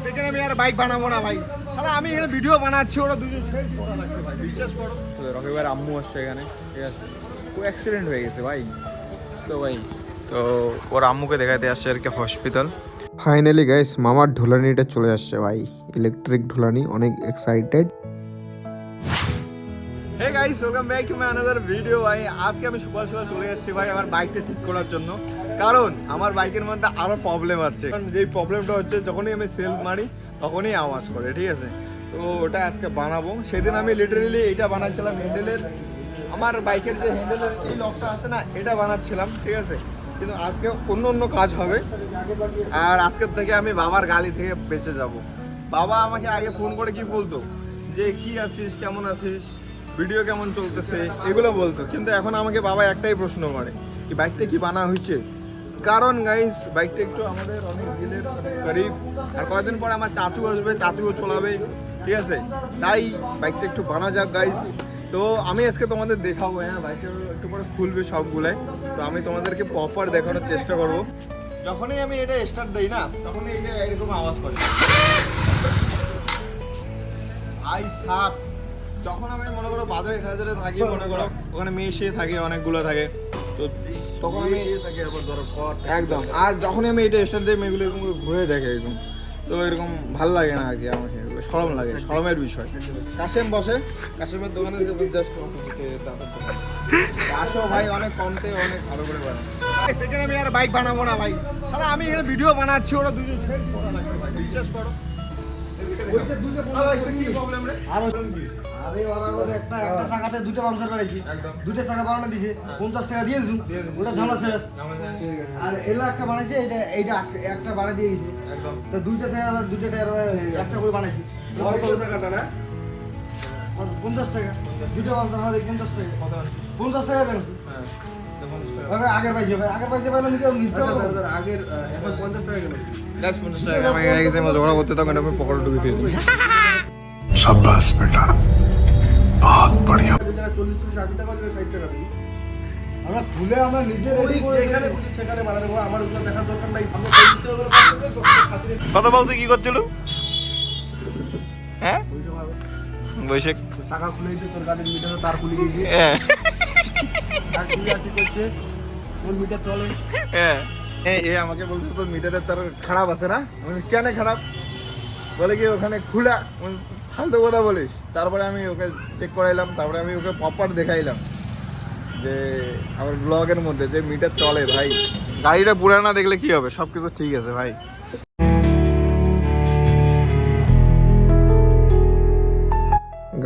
সেখানে আমি আর বাইক বানাবো না ভাই, তাহলে আমি এখানে ভিডিও বানাচ্ছি, ওরা দুজন সেই ছোটা লাগছে ভাই, বিশ্বাস করো। তো রকিবার আম্মু আসছে এখানে, ঠিক আছে, ও অ্যাক্সিডেন্ট হয়ে গেছে ভাই। সো ভাই, তো ওর আম্মুকে দেখাতে আসছে আর কি হসপিটাল। ফাইনালি গাইস মামার ঢুলানিটা চলে আসছে ভাই, ইলেকট্রিক ঢুলানি, অনেক excited. Hey guys, welcome back to my another video ভাই। আজকে আমি সকাল সকাল চলে এসেছি ভাই আমার বাইকটা ঠিক করার জন্য, কারণ আমার বাইকের মধ্যে আরো প্রবলেম আছে। কারণ যেই প্রবলেমটা হচ্ছে, যখনই আমি সেলফ মারি তখনই আওয়াজ করে, ঠিক আছে। তো ওটা আজকে বানাবো। সেদিন আমি লিটারেলি এইটা বানাচ্ছিলাম, হ্যান্ডেলের, আমার বাইকের যে হ্যান্ডেলের এই লকটা আছে না, এটা বানাচ্ছিলাম, ঠিক আছে। কিন্তু আজকে অন্য কাজ হবে, আর আজকের থেকে আমি বাবার গালি থেকে বেঁচে যাব। বাবা আমাকে আগে ফোন করে কি বলতো, যে কি আছিস, কেমন আছিস, ভিডিও কেমন চলতেছে, এগুলো বলতো। কিন্তু এখন আমাকে বাবা একটাই প্রশ্ন করে, কি বাইকটা কি বানা হয়েছে। কারণ গাইস বাইকটা একটু আমাদের অনেক দিলের গরিব, আর কয়েকদিন পরে আমার চাচু আসবে, চাচুও চলাবে, ঠিক আছে। তাই বাইকটা একটু বানা যাক গাইস। তো আমি আজকে তোমাদের দেখাবো, হ্যাঁ বাইকটা একটু পরে খুলবে সবগুলাই, তো আমি তোমাদেরকে প্রপার দেখানোর চেষ্টা করব। যখনই আমি এটা স্টার্ট দিই না, তখনই এটা এরকম আওয়াজ করে। আই সাপ। যখন আমি মনে করো বাজারে হাজারে থাকি, মনে করো ওখানে মেশে থাকে, অনেকগুলো থাকে, তো তখন আমি একদম, আর যখনই আমি এটা স্টার্ট দিই মেয়েগুলো এরকম ঘুরে দেখে এরকম, তো এরকম ভাল লাগে না আর কি, আমাকে শরম লাগে, শরমের বিষয়। কাশেম বসে, কাশেমের দোকানে জাস্ট আসো ভাই, অনেক কমতে অনেক ভালো করে বানায়। সেখানে আমি আর বাইক বানাবো না ভাই, তাহলে আমি এখানে ভিডিও বানাচ্ছি, ওরা দুজন সেই ছোটা লাগছে ভাই, বিশ্বাস করো। একটা চাকাতে দুটো পাংচার বাড়াইছি, দুটো চাকা বানানো দিছে, 50 টাকা দিয়ে দিছু, ওটা ঝামেলা শেষ। আর এলা একটা বানাইছে, এইটা একটা বানাই দিয়ে গেছে, তো দুইটা চাকা আবার দুটো একটা করে বানাইছি। 50 টাকা, দুটো পাংচার হয় 50 টাকা, 50 টাকা দেন। আগের পাইছে ভাই, আগের পাইছে পাইলাম আগের, এখন 50 টাকা গেল। 50 টাকা আমি এক জায়গায় ঝগড়া করতে তখন আমি পকেটে ঢুকে দিয়ে দিই। शाबाश बेटा, बहुत बढ़िया। 40-80 টাকা করে 60 টাকা দিই। আমরা খুলে আমরা নিজে রেডি করে যেখানে খুঁজি সেখানে বানাতে পারবো, আমার ওগুলো দেখার দরকার নাই। আমরা 40 টাকা করে খাতিরে কত বলতে কি করছিল? হ্যাঁ বৈশাখ টাকা খুলে দিতে, তোর গাড়ির মিটারে তার খুলে দিয়েছি, হ্যাঁ আর খুলে আসি করছে, তোর মিটার চলে। হ্যাঁ এ আমাকে বলছে তোর মিটারের তার খারাপ আছে না, আমি কেন খারাপ, বলে কি ওখানে খোলা, ফালতু কথা বলিস। তারপরে আমি ওকে চেক করাইলাম, তারপরে আমি ওকে প্রপার দেখাইলাম যে আমার ব্লগের মধ্যে যে মিটার চলে ভাই। গাড়িটা পুরানা দেখলে কি হবে, সব কিছু ঠিক আছে ভাই।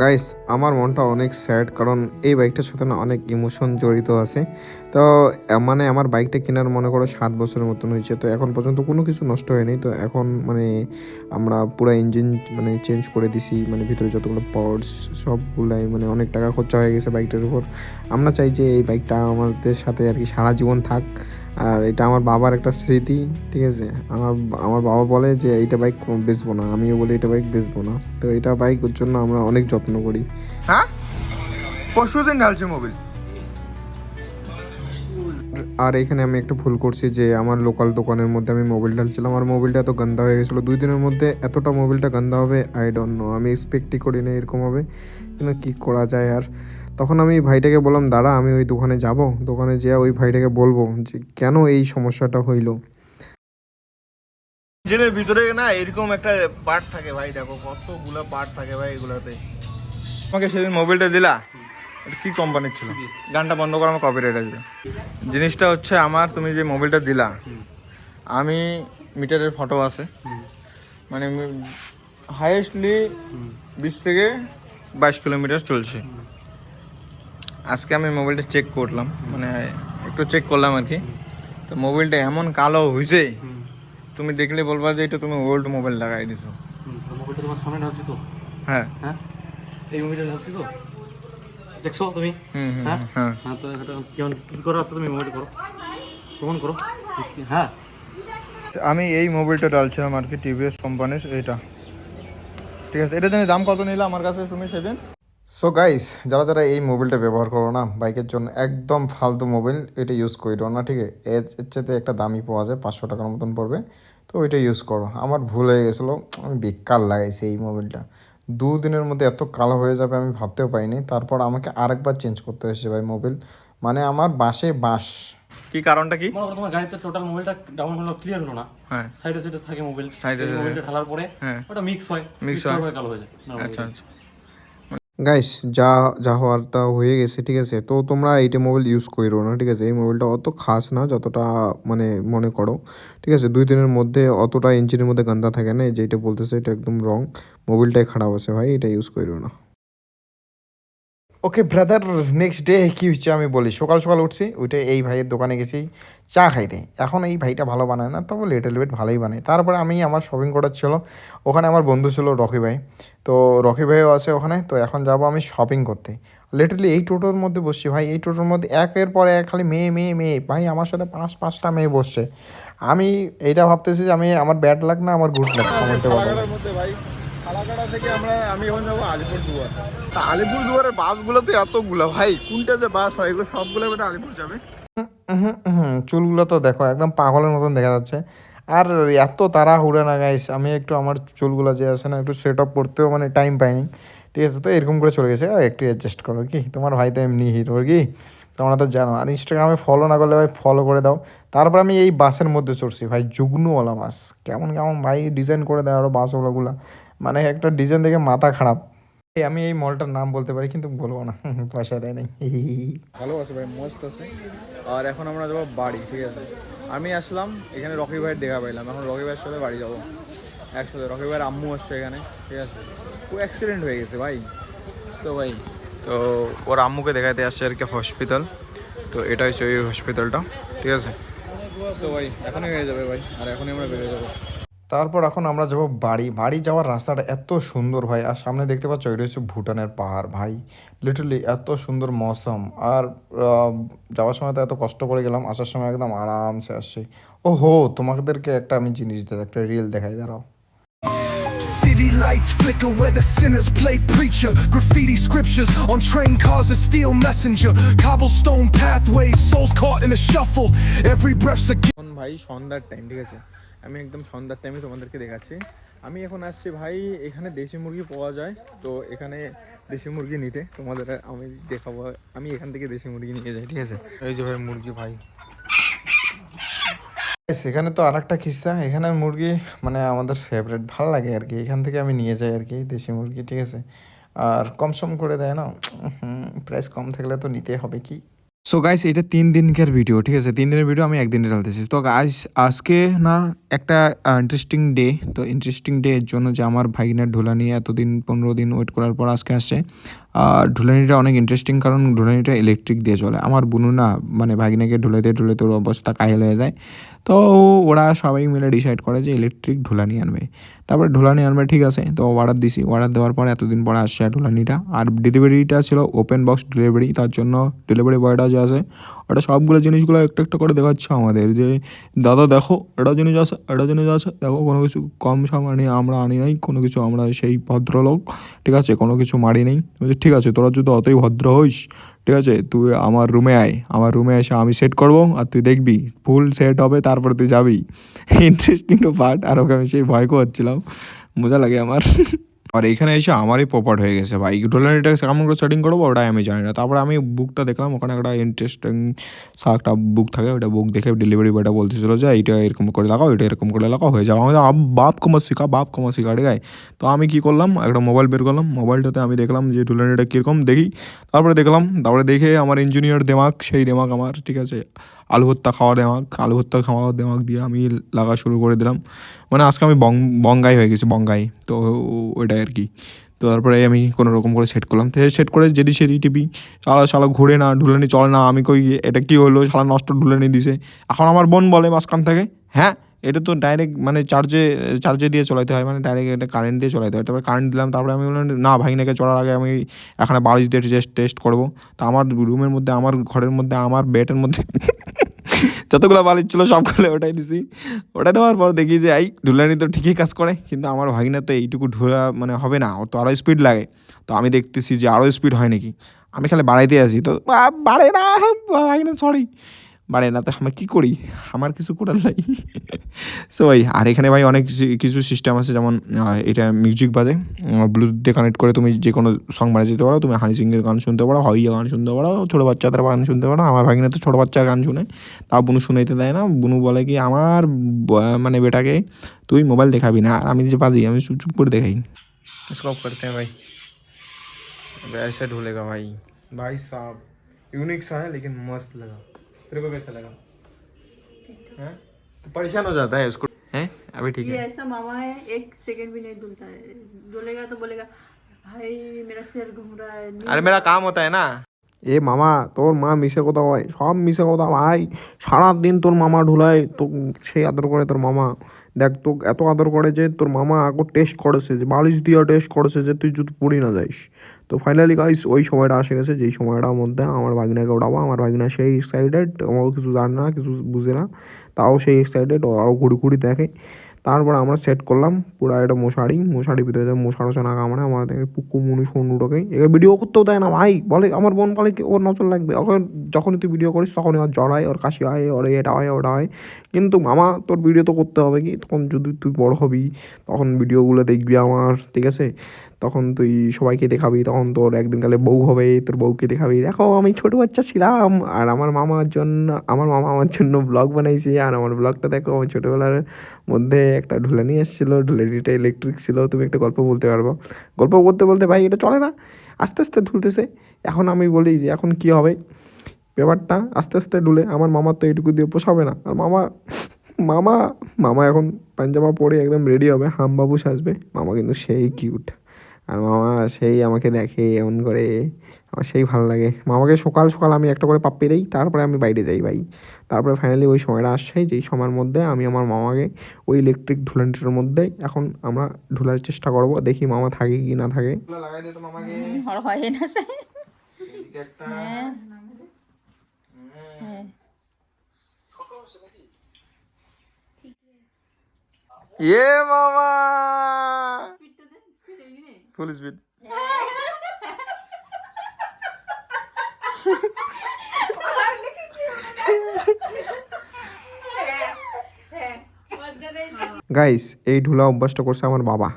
গাইস আমার মনটা অনেক স্যাড, কারণ এই বাইকটার সাথে না অনেক ইমোশন জড়িত আছে। তো মানে আমার বাইকটা কেনার মনে করো 7 বছরের মতন হয়েছে, তো এখন পর্যন্ত কোনো কিছু নষ্ট হয়নি। তো এখন মানে আমরা পুরো ইঞ্জিন মানে চেঞ্জ করে দিছি, মানে ভিতরে যতগুলো পার্টস সবগুলাই মানে অনেক টাকা খরচা হয়ে গেছে বাইকটার উপর। আমরা চাই যে এই বাইকটা আমাদের সাথে আর কি সারা জীবন থাক, আর এটা আমার বাবার একটা স্মৃতি, ঠিক আছে। আমার বাবা বলে যে এইটা বাইক বেচবো না, আমিও বলি এটা বাইক বেচবো না। তো এটা বাইকের জন্য আমরা অনেক যত্ন করি। হ্যাঁ পরশুদিন ঢালছে মোবিল। আর এখানে আমি একটা ভুল করছি, যে আমার লোকাল দোকানের মধ্যে আমি মোবিল ঢালছিলাম, আর মোবিলটা এত গন্ধা হয়ে গেছিলো 2 দিনের মধ্যে, এতটা মোবিলটা গন্ধা হবে আই ডোন্ট নো, আমি এক্সপেক্টই করি না এরকম হবে, কিন্তু কী করা যায়। আর তখন আমি ভাইটাকে বললাম দাঁড়া আমি ওই দোকানে যাব, দোকানে যেয়ে ওই ভাইটাকে বলবো যে কেন এই সমস্যাটা হইলো। ইঞ্জিনের ভিতরে না এরকম একটা পার্ট থাকে ভাই, দেখো কতগুলো পার্ট থাকে ভাই এগুলাতে। আমাকে সেদিন মোবাইলটা দিলা, এটা কি কোম্পানির ছিল, গানটা বন্ধ করে আমার কপিরাইট আসবে। জিনিসটা হচ্ছে আমার, তুমি যে মোবাইলটা দিলা, আমি মিটারের ফটো আছে, মানে হাইয়েস্টলি 20 থেকে 22 কিলোমিটার চলছে। আজকে আমি মোবাইলটা চেক করলাম, মানে একটু চেক করলাম আর কি, তো মোবাইলটা এমন কালো হয়েছে, তুমি দেখলে বলবা যে এটা তুমি ওল্ড মোবাইল লাগাই দিছো। মোবাইলটা তোমার সামনে ঢালছি তো, হ্যাঁ হ্যাঁ এই মোবাইলটা ঢালছি তো, দেখছো তুমি? হ্যাঁ হ্যাঁ হ্যাঁ, তো এটা কেমন কি করো, আছে তুমি মোবাইল করো, প্রমাণ করো। হ্যাঁ আমি এই মোবাইলটা ডালছিলাম আর কি, টিভিএস কোম্পানির এটা, ঠিক আছে। এটা জানি দাম কত নিলে আমার কাছে তুমি সেদিন। সো গাইস যারা যারা এই মোবাইলটা ব্যবহার করো না বাইকের জন্য, একদম ফালতু মোবাইল এটা ইউজ করো না, ঠিক আছে। এর চাইতে একটা দামি পাওয়া যায় 500 টাকার মতন পড়বে, তো ওইটা ইউজ করো। আমার ভুল হয়ে গেছিলো, আমি বেকার লাগাইছি এই মোবাইলটা। 2 দিনের মধ্যে এত কালো হয়ে যাবে আমি ভাবতেও পাইনি। তারপর আমাকে আরেকবার চেঞ্জ করতে হয়েছে ভাই মোবাইল, মানে আমার বাসে বাস। কি কারণটা কি? মনে করো তোমার গাড়িতে টোটাল মোবাইলটা ডাউন হলো, ক্লিয়ার হলো না, হ্যাঁ সাইডে সাইডে থাকে মোবাইল, Side এ এই মোবাইলটা ঢালার পরে হ্যাঁ ওটা মিক্স হয়, Mix মিক্স হয়। হয়ে কালো হয়ে যায়। আচ্ছা আচ্ছা। গাইস যা যা হওয়ার তা হয়ে গেছে, ঠিক আছে। তো তোমরা এইটা মোবাইল ইউজ করো না, ঠিক আছে। এই মোবাইলটা অত খাস না যতটা মানে মনে করো, ঠিক আছে। 2 দিনের মধ্যে অতটা ইঞ্জিনের মধ্যে গান্দা থাকে না, যেটা বলতেছে এটা একদম রং। মোবাইলটাই খারাপ আছে ভাই, এটা ইউজ করো না। ওকে ব্রাদার, নেক্সট ডে কী হচ্ছে আমি বলি। সকাল সকাল উঠছি, উঠে এই ভাইয়ের দোকানে গেছি চা খাইতে। এখন এই ভাইটা ভালো বানায় না, তবে লিটল বিট ভালোই বানায়। তারপরে আমি আমার শপিং করার ছিল, ওখানে আমার বন্ধু ছিল রকি ভাই, তো রকি ভাইও আছে ওখানে। তো এখন যাব আমি শপিং করতে। লিটারলি এই টোটোর মধ্যে বসছি ভাই, এই টোটোর মধ্যে একের পর এক খালি মেয়ে মেয়ে মেয়ে ভাই, আমার সাথে 5-5টা মেয়ে বসছে। আমি এইটা ভাবতেছি যে আমি আমার ব্যাড লাগ না আমার গুড লাগ, কমেন্টে বলো। ফালাকাটার মধ্যে ভাই, ফালাকাটা থেকে আমি এখন যাবো আলিপুরদুয়ার। তা আলিপুরদুয়ারের বাসগুলোতে এতগুলো ভাই, কোনটা যে বাস হয় এগুলো সবগুলো বোধ আলিপুর যাবে। চুলগুলো তো দেখো একদম পাগলের মতন দেখা যাচ্ছে। আর এত তাড়াহুড়া না গাইস, আমি একটু আমার চুলগুলো যে আছে না একটু সেট আপ করতেও মানে টাইম পাইনি, ঠিক আছে। তো এরকম করে চলে গেছে, আর একটু অ্যাডজাস্ট করো কি, তোমার ভাই তো এমনি হিরো কি, তোমরা তো জানো। আর ইনস্টাগ্রামে ফলো না করলে ভাই ফলো করে দাও। তারপর আমি এই বাসের মধ্যে চড়ছি ভাই, জুগনুওয়ালা বাস, কেমন কেমন ভাই ডিজাইন করে দেয় আরও বাসওয়ালাগুলা, মানে একটা ডিজাইন দেখে মাথা খারাপ। আমি এই মলটার নাম বলতে পারি কিন্তু বলবো না, পয়সা দেয় নাই। ভালো আছে ভাই, মস্ত আছে। আর এখন আমরা যাবো বাড়ি, ঠিক আছে। আমি আসলাম এখানে, রকি ভাইয়ের দেখা পাইলাম, এখন রকি ভাইয়ের সাথে বাড়ি যাবো একসাথে। রকি ভাইয়ের আম্মু আসছে এখানে, ঠিক আছে। ও অ্যাক্সিডেন্ট হয়ে গেছে ভাই, সো ভাই তো ওর আম্মুকে দেখাতে আসছে আর কি হসপিটাল। তো এটা হচ্ছে ওই হসপিটালটা, ঠিক আছে। সো ভাই এখনই হয়ে যাবে ভাই, আর এখনই আমরা বেরিয়ে যাবো। তারপর এখন আমরা যাবো বাড়ি যাওয়ার রাস্তাটা এত সুন্দর ভাই। আর সামনে দেখতে পাচ্ছ এটা হচ্ছে ভুটানের পাহাড় ভাই, লিটারলি এত সুন্দর মৌসুম। আর যাওয়ার সময় তো এত কষ্ট করে গেলাম, আসার সময় একদম আরামসে আসছি। ও হো, তোমাদেরকে একটা আমি জিনিস একটা রিল দেখাই, দাঁড়াও। City lights flicker where the sinners play preacher. Graffiti scriptures on train cars, a steel messenger. Cobblestone pathways, souls caught in a shuffle. Every breath's a এখন ভাই সন্ধ্যার টাইম, ঠিক আছে। আমি একদম সন্ধ্যার টাইমে তোমাদেরকে দেখাচ্ছি। আমি এখন আসছি ভাই, এখানে দেশি মুরগি পাওয়া যায়, তো এখানে দেশি মুরগি নিতে তোমাদের আমি দেখাবো। আমি এখান থেকে দেশি মুরগি নিয়ে যাই, ঠিক আছে। এই যে ভাই মুরগি ভাই, সেখানে তো আর একটা কিস্সা, এখানের মুরগি মানে আমাদের ফেভারিট, ভালো লাগে আর কি। এখান থেকে আমি নিয়ে যাই আর কি দেশি মুরগি, ঠিক আছে। আর কম সম করে দেয় না, প্রাইস কম থাকলে তো নিতে হবে কি। সো গাইস এটা 3 দিনকার ভিডিও, ঠিক আছে। 3 দিনের ভিডিও আমি একদিনে ঢালতেছি। তো গাইস আজকে না একটা ইন্টারেস্টিং ডে। তো ইন্টারেস্টিং ডে এর জন্য যে আমার ভাগিনার ঢোলানি এতদিন 15 দিন ওয়েট করার পর আজকে আসছে। আর ঢোলানিটা অনেক ইন্টারেস্টিং, কারণ ঢোলানিটা ইলেকট্রিক দিয়ে চলে। আমার বুনু না মানে ভাগিনাকে ঢুলাইতে ঢুলাইতে ওর অবস্থা কাহিল হয়ে যায়। তো ওরা সবাই মিলে ডিসাইড করে যে ইলেকট্রিক ঢোলানি আনবে। তারপরে ঢোলানি আনবে, ঠিক আছে। তো অর্ডার দিছি, অর্ডার দেওয়ার পর এতদিন পরে আসছে ঢোলানিটা। আর ডেলিভারিটা ছিল ওপেন বক্স ডেলিভারি, তার জন্য ডেলিভারি বয়টা যে আছে ওটা সবগুলো জিনিসগুলো একটা একটা করে দেখাচ্ছে আমাদের, যে দাদা দেখো এটা জিনিস আছে, এটা জিনিস আছে, দেখো কোনো কিছু কম সামানি আমরা আনি নাই, কোনো কিছু আমরা সেই ভদ্রলোক, ঠিক আছে, কোনো কিছু মারি নেই। বলছি ঠিক আছে, তোরা যদি অতই ভদ্র হইস, ঠিক আছে, তুই আমার রুমে আয়, আমার রুমে এসে আমি সেট করবো, আর তুই দেখবি ফুল সেট হবে, তারপরে তুই যাবি। Interesting part. আর ওকে আমি সেই ভয় করছিলাম, মজা লাগে আমার। আর এখানে এসে আমারই পপার্ট হয়ে গেছে ভাই, ডলারটা কেমন করে সেটিং করবো ওটাই আমি জানি না। তারপরে আমি বুকটা দেখলাম, ওখানে একটা ইন্টারেস্টিং একটা বুক থাকে, ওটা বুক দেখে ডেলিভারি বয়টা বলতেছিল যে এইটা এরকম করে লাগাও, এটা এরকম করে লাগাও, হয়ে যাও। আমাদের বাপ কমা শিখা, ঠিক আছে। তো আমি কী করলাম, একটা মোবাইল বের করলাম, মোবাইলটাতে আমি দেখলাম যে ডলারটা কীরকম দেখি। তারপরে দেখে আমার ইঞ্জিনিয়ার দেমাগ, সেই দেমাগ আমার, ঠিক আছে, আলু ভর্তা খাওয়ার দেমাগ দিয়ে আমি লাগা শুরু করে দিলাম। মানে আজকে আমি বঙ্গাই হয়ে গেছি, বঙ্গাই। তো ওইটাই আর কি। তো তারপরে আমি কোনো রকম করে সেট করলাম, তো সেট করে যেদি সেদি টিপি, শালা ঘুরে না, ঢুলানি চলে না। আমি কই এটা কী হলো, শালা নষ্ট ঢুলানি দিছে। এখন আমার বোন বলে মাঝখান থেকে, হ্যাঁ এটা তো ডাইরেক্ট মানে চার্জে দিয়ে চলাইতে হয়, মানে ডাইরেক্ট এটা কারেন্ট দিয়ে চলাইতে হয়। তারপরে কারেন্ট দিলাম, তারপরে আমি বললাম না ভাগিনাকে চলার আগে আমি এখানে বালিশ দিয়ে টেস্ট করবো। তো আমার রুমের মধ্যে, আমার ঘরের মধ্যে, আমার বেডের মধ্যে যতগুলো বালিশ ছিল সবগুলো ওটাই দিছি। ওটা দেওয়ার পর দেখি যে এই ঢুলানি তো ঠিকই কাজ করে, কিন্তু আমার ভাগিনা তো এইটুকু ঢোলা মানে হবে না, ওর তো আরও স্পিড লাগে। তো আমি দেখতেছি যে আরও স্পিড হয় নাকি, আমি খালি বাড়াইতে আসি, তো বাড়ে না ভাগিনা, সরি বাড়ে না, তো আমি কী করি, আমার কিছু করার নাই। সো ভাই, আর এখানে ভাই অনেক কিছু সিস্টেম আছে, যেমন এটা মিউজিক বাজে, ব্লুটুথ দিয়ে কানেক্ট করে তুমি যে কোনো সং বাজে যেতে পারো, তুমি হানি সিংয়ের গান শুনতে পারো, হাইয়া গান শুনতে পারো, ছোটো বাচ্চাদের গান শুনতে পারো। আমার ভাগিনা তো ছোটো বাচ্চার গান শুনে, তাও বুনু শুনাইতে দেয় না। বুনু বলে কি আমার মানে বেটাকে তুই মোবাইল দেখাবি না, আর আমি যে বাজি আমি চুপ চুপ করে দেখাই। স্টপ করতে हैं भाई, ऐसे ढूलेगा भाई। भाई साहब यूनिक सा है लेकिन मस्त लगा। तेरे को कैसा लगा? हैं? तो परेशान हो जाता है उसको, हैं? अभी ठीक ये है। ऐसा मामा है, एक सेकंड भी नहीं धुलता है। धुलेगा तो बोलेगा भाई मेरा सिर घूम रहा है। अरे मेरा काम होता है ना। এ মামা, তোর মা মিশে কথা হয়, সব মিশে কথা ভাই। সারাদিন তোর মামা ঢুলায় তো, সেই আদর করে তোর মামা। দেখ তো এত আদর করে যে তোর মামা আগে টেস্ট করেছে, যে বালিশ দিয়ে টেস্ট করেছে যে তুই যদি পড়ি না যাইস। তো ফাইনালি গাইস ওই সময়টা আসে গেছে, যেই সময়টার মধ্যে আমার ভাগিনাকে ওঠাবো। আমার ভাগিনা সেই এক্সাইটেড, আমাকে কিছু জানে না, কিছু বুঝে না, তাও সেই এক্সাইটেড, আরও ঘুরি ঘুরি দেখে। তারপর আমরা সেট করলাম পুরো একটা মশারির ভিতরে যে মশার না কামড়ে আমাদের পুকু মুনি সন্ডুটাকে। এবার ভিডিও করতেও দেয় না ভাই, বলে আমার বোন বলে কি ওর নজর লাগবে, ওকে যখনই তুই ভিডিও করিস তখনই ওর জ্বর হয়, ওর কাশি হয়, ওর এটা হয় ওটা হয়। কিন্তু মামা তোর ভিডিও তো করতে হবে, কি তখন যদি তুই বড় হবি তখন ভিডিওগুলো দেখবি আমার, ঠিক আছে? তখন তুই সবাইকে দেখাবি, তখন তোর একদিন কালে বউ হবে, তোর বউকে দেখাবি, দেখো আমি ছোটো বাচ্চা ছিলাম। আর আমার মামা আমার জন্য ব্লগ বানাইছে, আর আমার ব্লগটা দেখো, আমার ছোটোবেলার মধ্যে একটা ঢুলানি এসেছিলো, ঢুলানিটা ইলেকট্রিক ছিল। তুমি একটা গল্প বলতে পারবো, গল্প বলতে বলতে ভাই এটা চলে না, আস্তে আস্তে ঢুলতেছে। এখন আমি বলি যে এখন কি হবে ব্যাপারটা, আস্তে আস্তে ঢুলে আমার মামার তো এইটুকু দিয়ে পোষাবে না। আর মামা মামা মামা এখন পাঞ্জামা পরে একদম রেডি হবে, হামবাবু সাজবে। মামা কিন্তু সেই কিউট, আর মামা সেই আমাকে দেখে এমন করে, আমার সেই ভালো লাগে। মামাকে সকাল সকাল আমি একটা করে পাপ্পি দিই, তারপরে আমি বাইরে যাই ভাই। তারপরে ফাইনালি ওই সময়টা আসছে, যেই সময়ের মধ্যে আমি আমার মামাকে ওই ইলেকট্রিক ঢুলানটির মধ্যে এখন আমরা ঢুলার চেষ্টা করব, দেখি মামা থাকে কি না থাকে। লাগাই দে তো মামাকে, और है ना से একটা ये मामा फुल स्पीड। গাইস এই ঢুলা অভ্যাসটা করছে আমার বাবা।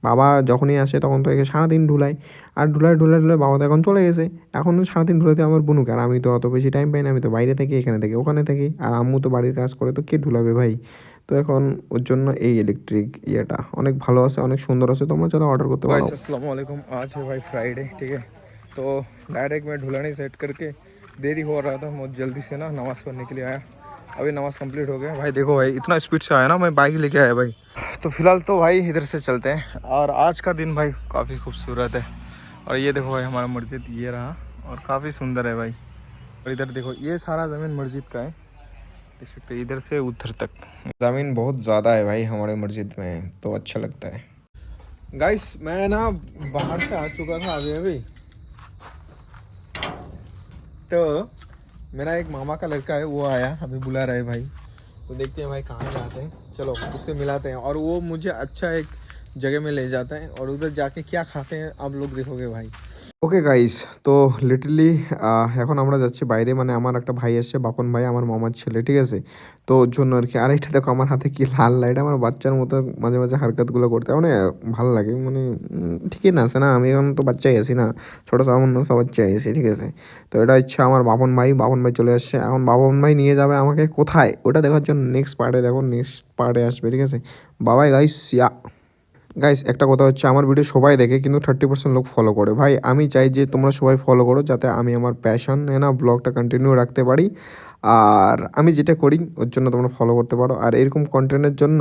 বাবা যখনই আসে তখন তো একে সারাদিন ঢুলায়, আর ঢুলায় বাবা তো এখন চলে গেছে। এখন সারাদিন ঢুলাতে আমার বুনুকে, আর আমি তো অত বেশি টাইম পাই না, আমি তো বাইরে থাকি, এখানে থেকে ওখানে থাকি, আর আম্মু তো বাড়ির কাজ করে, তো কে ঢুলাবে ভাই? তো এখন ওর জন্য এই ইলেকট্রিক ইয়েটা অনেক ভালো আছে, অনেক সুন্দর আছে, তোমরা চলো অর্ডার করতে পারো। अस्सलाम वालेकुम। आज है भाई फ्राइडे, ठीक है, तो डायरेक्ट मैं ढुलानी सेट करके देरी हो रहा था, बहुत जल्दी से ना नमाज़ पढ़ने के लिए आया। अभी नमाज़ कंप्लीट हो गया भाई। देखो भाई इतना स्पीड से आया ना, मैं बाइक लेके आया भाई। तो फिलहाल तो भाई इधर से चलते हैं, और आज का दिन भाई काफ़ी खूबसूरत है। और ये देखो भाई हमारा मस्जिद ये रहा, और काफ़ी सुंदर है भाई। और इधर देखो ये सारा ज़मीन मस्जिद का है, देख सकते हैं इधर से उधर तक ज़मीन बहुत ज़्यादा है भाई हमारे मस्जिद में, तो अच्छा लगता है। गाइस मैं ना बाहर से आ चुका था अभी तो मेरा एक मामा का लड़का है, वो आया, अभी बुला रहा है भाई। तो देखते हैं भाई कहाँ जाते हैं, चलो उससे मिलाते हैं। और वो मुझे अच्छा एक जगह में ले जाता है, और उधर जाके क्या खाते हैं आप लोग देखोगे भाई। ওকে গাইস, তো লিটারলি এখন আমরা যাচ্ছি বাইরে, মানে আমার একটা ভাই এসছে, বাপন ভাই, আমার মামার ছেলে, ঠিক আছে? তো ওর জন্য আর কি। আর এটা দেখো আমার হাতে কি লাল লাইট, আমার বাচ্চার মতো মাঝে মাঝে হারকাতগুলো করতে মানে ভালো লাগে, মানে ঠিকই না আছে না, আমি এখন তো বাচ্চাই আছি না, ছোটো সামান্য সব বাচ্চাই আছি, ঠিক আছে? তো এটা হচ্ছে আমার বাপন ভাই চলে আসছে। এখন বাপন ভাই নিয়ে যাবে আমাকে কোথায়, ওটা দেখার জন্য নেক্সট পার্টে দেখো, নেক্সট পার্টে আসবে, ঠিক আছে? বাবাই গাইস, গাইস একটা কথা হচ্ছে, আমার ভিডিও সবাই দেখে কিন্তু 30% লোক ফলো করে। ভাই আমি চাই যে তোমরা সবাই ফলো করো, যাতে আমি আমার প্যাশন না ব্লগটা কন্টিনিউ রাখতে পারি। আর আমি যেটা করি ওর জন্য তোমরা ফলো করতে পারো, আর এরকম কন্টেন্টের জন্য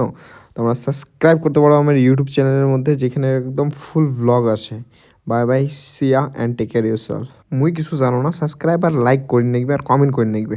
তোমরা সাবস্ক্রাইব করতে পারো আমার ইউটিউব চ্যানেলের মধ্যে, যেখানে একদম ফুল ব্লগ আসে। Bye bye, see ya and take care yourself. মুই কিছু জানো না, সাবস্ক্রাইব আর লাইক করে নিবে, আর কমেন্ট করে নিবে।